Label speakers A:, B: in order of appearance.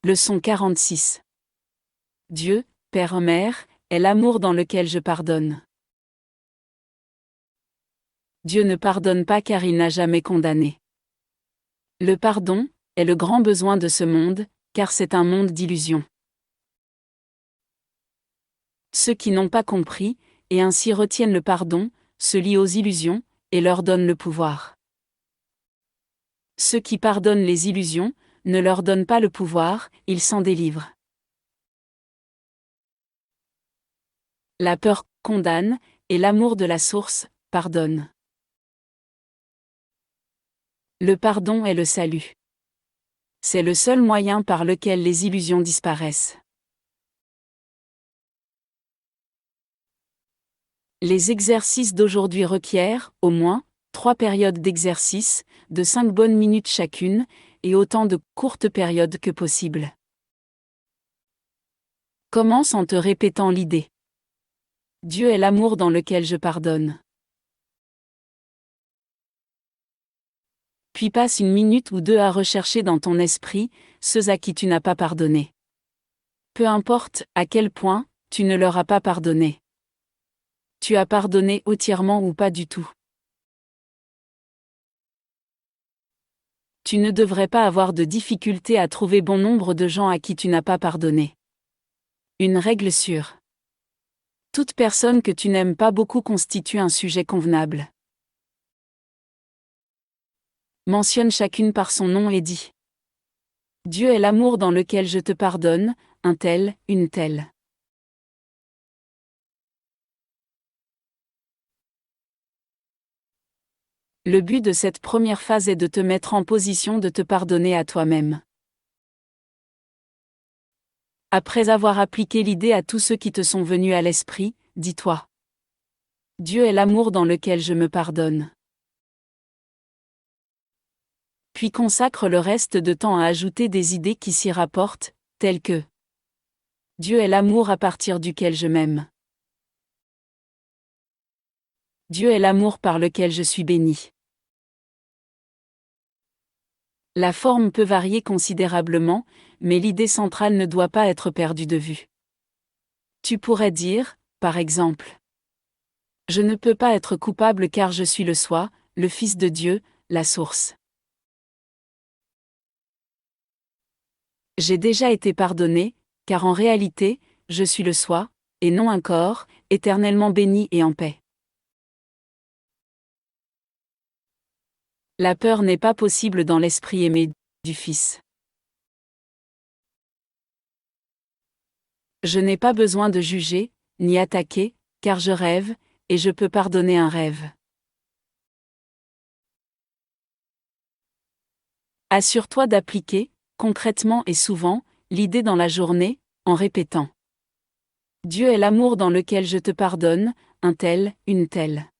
A: Leçon 46. Dieu, Père-Mère, est l'amour dans lequel je pardonne. Dieu ne pardonne pas car il n'a jamais condamné. Le pardon est le grand besoin de ce monde, car c'est un monde d'illusions. Ceux qui n'ont pas compris, et ainsi retiennent le pardon, se lient aux illusions, et leur donnent le pouvoir. Ceux qui pardonnent les illusions, ne leur donnent pas le pouvoir, ils s'en délivrent. La peur condamne, et l'amour de la source pardonne. Le pardon est le salut. C'est le seul moyen par lequel les illusions disparaissent. Les exercices d'aujourd'hui requièrent, au moins, 3 périodes d'exercice, de 5 bonnes minutes chacune, et autant de courtes périodes que possible. Commence en te répétant l'idée. Dieu est l'amour dans lequel je pardonne. Puis passe 1 minute ou 2 à rechercher dans ton esprit ceux à qui tu n'as pas pardonné. Peu importe à quel point tu ne leur as pas pardonné. Tu as pardonné entièrement ou pas du tout. Tu ne devrais pas avoir de difficulté à trouver bon nombre de gens à qui tu n'as pas pardonné. Une règle sûre. Toute personne que tu n'aimes pas beaucoup constitue un sujet convenable. Mentionne chacune par son nom et dis. Dieu est l'amour dans lequel je te pardonne, un tel, une telle. Le but de cette première phase est de te mettre en position de te pardonner à toi-même. Après avoir appliqué l'idée à tous ceux qui te sont venus à l'esprit, dis-toi. Dieu est l'amour dans lequel je me pardonne. Puis consacre le reste de temps à ajouter des idées qui s'y rapportent, telles que Dieu est l'amour à partir duquel je m'aime. Dieu est l'amour par lequel je suis béni. La forme peut varier considérablement, mais l'idée centrale ne doit pas être perdue de vue. Tu pourrais dire, par exemple, je ne peux pas être coupable car je suis le Soi, le Fils de Dieu, la source. J'ai déjà été pardonné, car en réalité, je suis le Soi, et non un corps, éternellement béni et en paix. La peur n'est pas possible dans l'esprit aimé du Fils. Je n'ai pas besoin de juger, ni attaquer, car je rêve, et je peux pardonner un rêve. Assure-toi d'appliquer, concrètement et souvent, l'idée dans la journée, en répétant. Dieu est l'amour dans lequel je te pardonne, un tel, une telle.